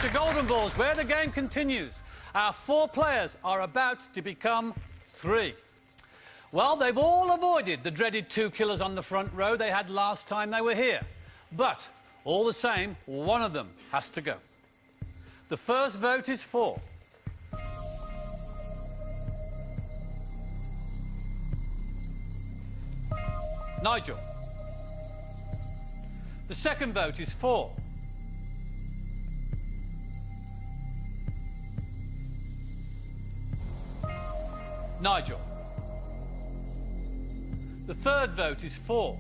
to Golden Balls, where the game continues. Our 4 players are about to become 3. Well, they've all avoided the dreaded 2 killers on the front row they had last time they were here. But, all the same, one of them has to go. The first vote is for Nigel. The second vote is for Nigel. The third vote is for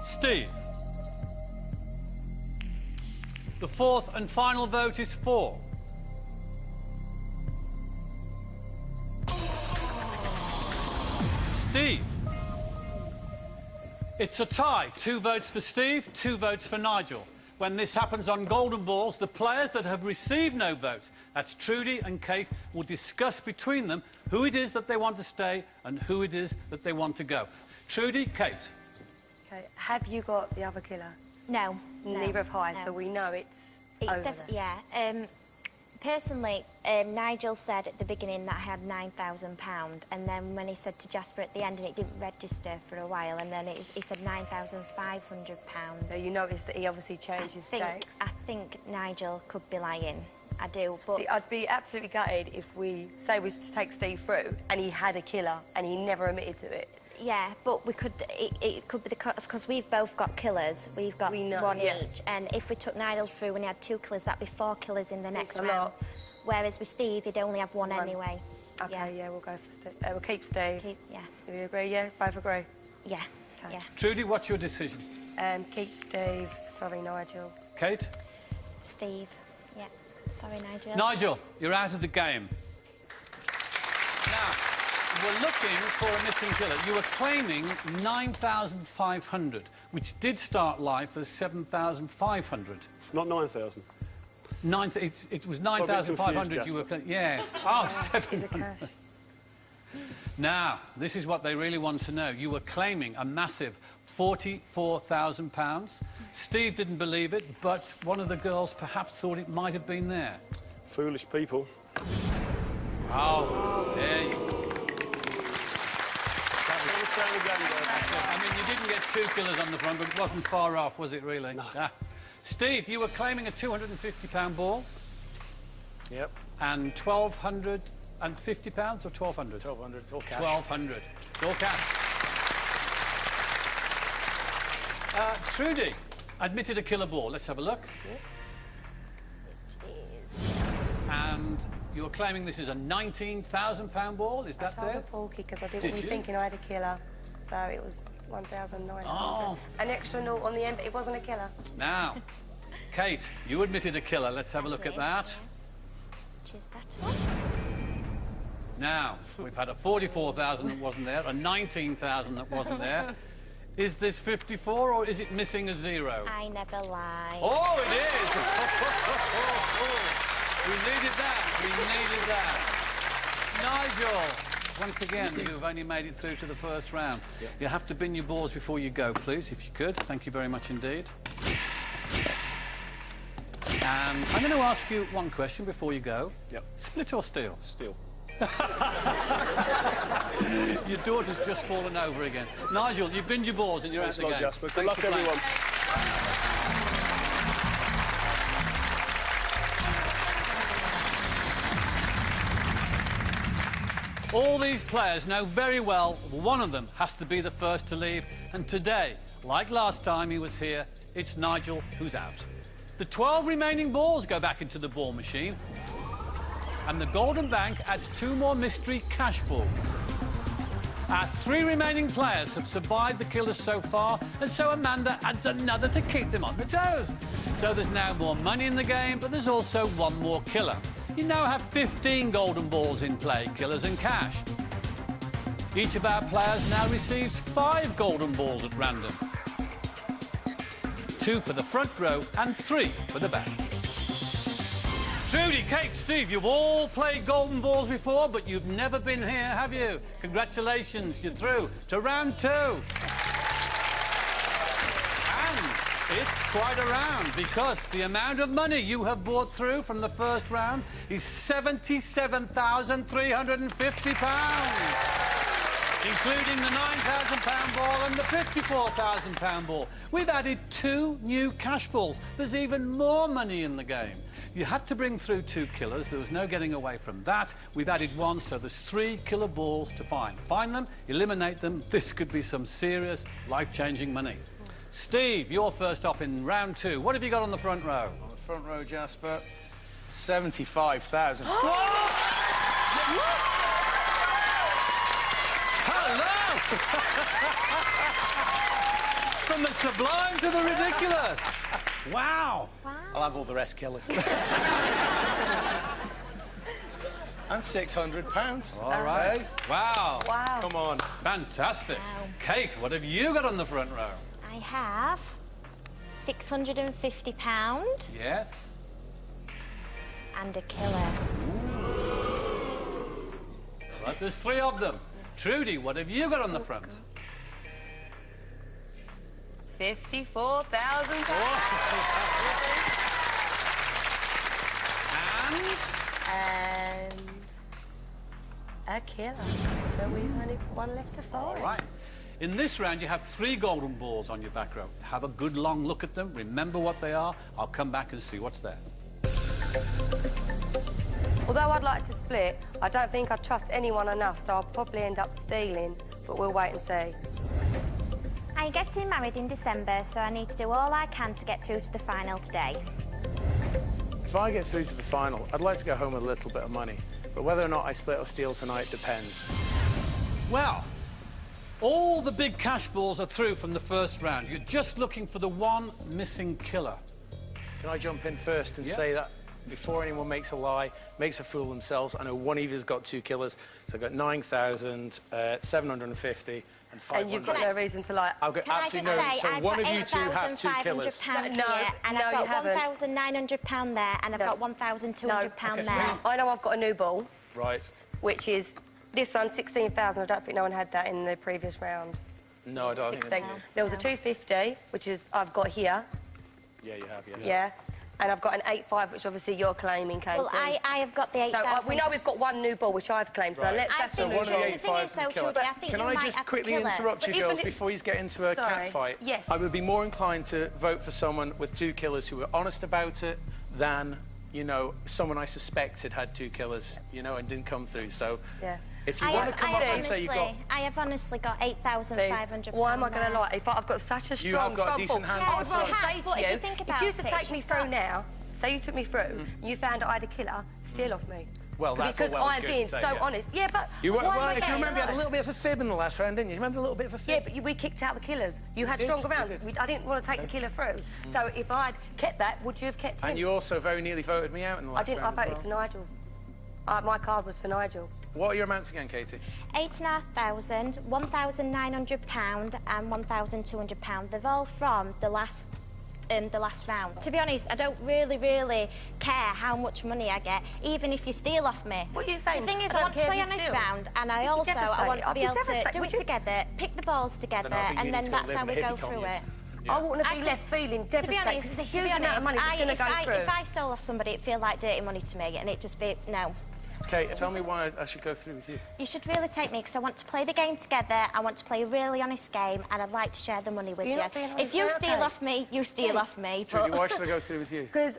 Steve. The fourth and final vote is for Steve. It's a tie. 2 votes for Steve, 2 votes for Nigel. When this happens on Golden Balls, the players that have received no votes, that's Trudy and Kate, will discuss between them who it is that they want to stay and who it is that they want to go. Trudy, Kate. Okay, have you got the other killer? No. Neither have I, no. so we know it's over then. Yeah. Personally, Nigel said at the beginning that I had £9,000, and then when he said to Jasper at the end, and it didn't register for a while, and then he said £9,500. So you noticed that he obviously changed his stakes. I think Nigel could be lying. I do, but... See, I'd be absolutely gutted if we say we to take Steve through and he had a killer and he never admitted to it. Yeah, but we could. It could be because we've both got killers. We've got one each, and if we took Nigel through and he had 2 killers, that'd be 4 killers in the next round. Lot. Whereas with Steve, he'd only have one anyway. Okay, yeah, we'll go for Steve. We'll keep Steve. Yeah. Do you agree? Yeah, both agree. Yeah. Okay. Yeah. Trudy, what's your decision? Keep Steve. Sorry, Nigel. Kate? Steve. Yeah. Sorry, Nigel. Nigel, you're out of the game. Now, we're looking for a missing killer. You were claiming 9,500, which did start life as 7,500. Not 9,000. It was 9,500 you were claiming. Yes. Oh, 700. Now, this is what they really want to know. You were claiming a massive £44,000. Steve didn't believe it, but one of the girls perhaps thought it might have been there. Foolish people. Oh, there you go. I mean, you didn't get 2 killers on the front, but it wasn't far off, was it, really? No. Steve, you were claiming a £250 ball. Yep. And £1,250 or 1,200? 1,200, it's all cash. 1,200. It's all cash. Trudy admitted a killer ball. Let's have a look. And you were claiming this is a £19,000 ball. Is that I told there? the Porky because I didn't Did want you? you thinking I had a killer. So it was 1,900. Oh. An extra 0 on the end, but it wasn't a killer. Now, Kate, you admitted a killer. Let's have a look at that. Yes. Which is that one? Now, we've had a 44,000 that wasn't there, a 19,000 that wasn't there. Is this 54 or is it missing a 0? I never lie. Oh, it is! We needed that. We needed that. Nigel, once again, you've only made it through to the first round. Yep. You have to bin your balls before you go, please, if you could. Thank you very much indeed. And I'm going to ask you one question before you go. Yep. Split or steal? Steal. Your daughter's just fallen over again. Nigel, you've binned your balls and you're out of the game. Jasper. Good Thanks luck, for playing. everyone. All these players know very well one of them has to be the first to leave, and today, like last time he was here, it's Nigel who's out. The 12 remaining balls go back into the ball machine, and the Golden Bank adds 2 more mystery cash balls. Our 3 remaining players have survived the killers so far, and so Amanda adds another to keep them on the toes. So there's now more money in the game, but there's also 1 more killer. You now have 15 golden balls in play, killers and cash. Each of our players now receives 5 golden balls at random. 2 for the front row and 3 for the back. Trudy, Kate, Steve, you've all played golden balls before, but you've never been here, have you? Congratulations, you're through to round 2. It's quite a round because the amount of money you have brought through from the first round is £77,350, including the £9,000 ball and the £54,000 ball. We've added 2 new cash balls. There's even more money in the game. You had to bring through 2 killers. There was no getting away from that. We've added 1, so there's 3 killer balls to find. Find them, eliminate them. This could be some serious, life-changing money. Steve, you're first up in round 2. What have you got on the front row? On the front row, Jasper, 75,000. Hello! From the sublime to the ridiculous. Wow. I'll have all the rest killers. And £600. All right. Hey? Wow. Wow. Come on. Fantastic. Wow. Kate, what have you got on the front row? I have £650 Yes. and a killer. Right, there's 3 of them. Trudy, what have you got on the front? And a killer. So we've only got 1 left to find. All right. In this round, you have 3 golden balls on your back row. Have a good long look at them. Remember what they are. I'll come back and see what's there. Although I'd like to split, I don't think I trust anyone enough, so I'll probably end up stealing. But we'll wait and see. I'm getting married in December, so I need to do all I can to get through to the final today. If I get through to the final, I'd like to go home with a little bit of money. But whether or not I split or steal tonight depends. Well, all the big cash balls are through from the first round. You're just looking for the 1 missing killer. Can I jump in first and Yeah. say that before anyone makes a lie, makes a fool of themselves, I know one of you's got 2 killers, so I've got 9,750 and 500. And you've got no reason to lie. I've got Can I just absolutely no. say, So I've one got of you 2 have 2 killers. £8,500 No, here, and no, I've you got haven't. £1,900 there, and I've No. got £1,200 there. I know I've got a new ball, Right. which is this one, 16,000. I don't think no one had that in the previous round. No, I don't think 16. it's... There was a 250, which is I've got here. Yeah, you have, yes. Yeah. And I've got an 85, which obviously you're claiming, Katie. Well, I have got the So 8,000. we know we've got 1 new ball, which I've claimed. So Right. let's I that's So think one of the the thing 85s is, is though, killer. Trudy, I think Can you I might just have to quickly kill her. interrupt you But girls even if- before you get into a Sorry. cat fight? Yes. I would be more inclined to vote for someone with 2 killers who were honest about it than, you know, someone I suspected had 2 killers, you know, and didn't come through. So Yeah. if you want to come up and say you got... I have honestly got £8,500. Why am I going to lie? If I've got such a strong You have got a front decent ball, hand I on would the rather front. say But to if you, you think if about you to it, take me she's through got- now, say you took me through, and you found I had a killer, steal off me. Well, that's all because well and I'm good being to say, so yeah. honest. Yeah, but You were, why am well, I if you getting remember, you had a lie? little bit of a fib in the last round, didn't you? Remember a little bit of a fib? Yeah, but we kicked out the killers. You had did, stronger we rounds. did. I didn't want to take the killer through. So if I'd kept that, would you have kept him? And you also very nearly voted me out in the I last didn't. I round voted as for well. Nigel. My card was for Nigel. What are your amounts again, Katie? 8,500, £1,900 and £1,200. They're all from the last round. To be honest, I don't really care how much money I get, even if you steal off me. What are you saying? The thing is, I I want want to to play care on if you this steal. round, and I You'd be also I want to devastated. be I'd able be to do devastated. it Would you? together, pick the balls together, Then I think you and need then to that's live how in we a go hippie through commune. it. Yeah. I want to I be think- left feeling To be devastated. honest, Because it's a huge amount of money that's I- going to if go I- through. if I stole off somebody, it'd feel like dirty money to me, and it'd just be no. Kate, tell me why I should go through with you. You should really take me because I want to play the game together. I want to play a really honest game, and I'd like to share the money with You're you. not being If honest, you you're steal okay. off me, you steal off me. Trudy, But why should I go through with you? Because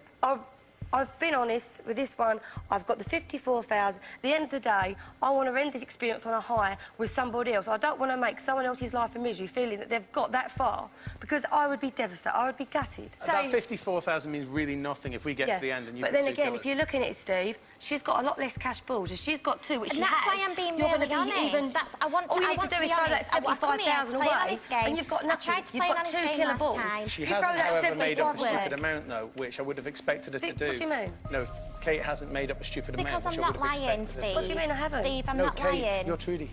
I've been honest with this one. I've got the 54,000. At the end of the day, I want to end this experience on a high with somebody else. I don't want to make someone else's life a misery, feeling that they've got that far, because I would be devastated. I would be gutted. That 54,000 means really nothing if we get to the end and you've But got then 2 again, killers. if you're looking at it, Steve, she's got a lot less cash balls. If she's got 2, which And she that's has, why I'm being you're really gonna be honest. even. That's- I want to- All you I need want to to do is be throw that honest. I come here to 75,000 play an away, honest game. and you've got I nothing. tried to You've play an got honest 2 game killer last balls. time. She You throw hasn't, that however, made up a 75 stupid work. amount, though, which I would have expected her to do. What do you mean? No, Kate hasn't made up a stupid amount, because which I'm I would not have lying, expected her to Steve. do. What do you mean I haven't? Steve, I'm No, not Kate, lying. you're Trudy.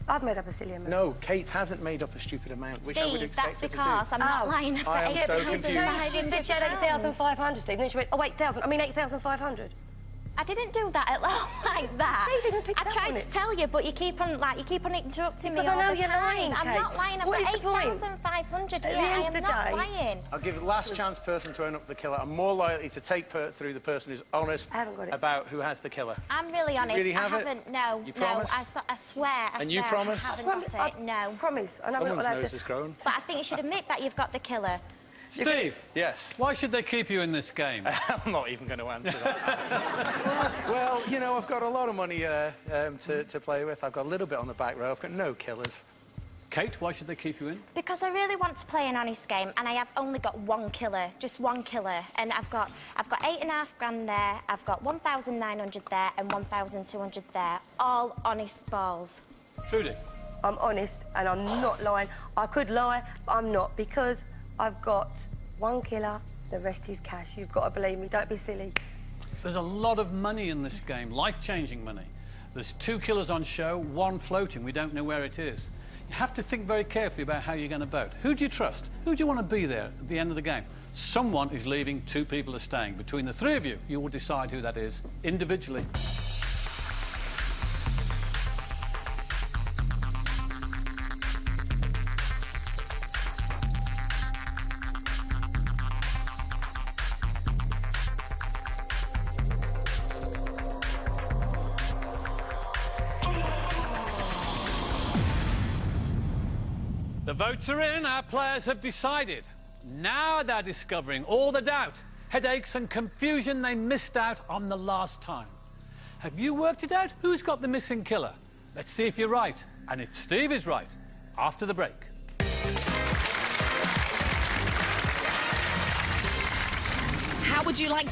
I've made up a silly amount. No, Kate hasn't made up a stupid amount, which I would Steve, expect that's her to because do. I'm not Oh. lying. I've got I am so She said she had confused. £8,500, Steve. Then she went, oh, 8,000. I mean, 8,500. I didn't do that at all like that. Steve even picked I up tried on to it. tell you, but you keep on interrupting Because me I know all the you're time. lying, I'm Kate. not lying. I've What got is the point? 8,500 At here. the I end am of the not day- lying. I'll give the last chance person to own up the killer. I'm more likely to take through the person who's honest I haven't got it. about who has the killer. I'm really honest. really have I it? haven't. No, You no. promise? I swear. And you promise? I haven't got it. No. Promise. And I'm not Someone's allowed nose to... is grown. But I think you should admit that you've got the killer. Steve, Yes. why should they keep you in this game? I'm not even going to answer that. Well, you know, I've got a lot of money to play with. I've got a little bit on the back row. I've got no killers. Kate, why should they keep you in? Because I really want to play an honest game, and I have only got one killer, just one killer, and I've got 8.5 grand there, I've got 1,900 there, and 1,200 there, all honest balls. Trudy. I'm honest and I'm not lying. I could lie, but I'm not, because I've got one killer, the rest is cash. You've got to believe me, don't be silly. There's a lot of money in this game, life-changing money. There's 2 killers on show, 1 floating. We don't know where it is. You have to think very carefully about how you're going to vote. Who do you trust? Who do you want to be there at the end of the game? Someone is leaving, 2 people are staying. Between the 3 of you, you will decide who that is individually. The votes are in, our players have decided. Now they're discovering all the doubt, headaches and confusion they missed out on the last time. Have you worked it out? Who's got the missing killer? Let's see if you're right, and if Steve is right, after the break. How would you like to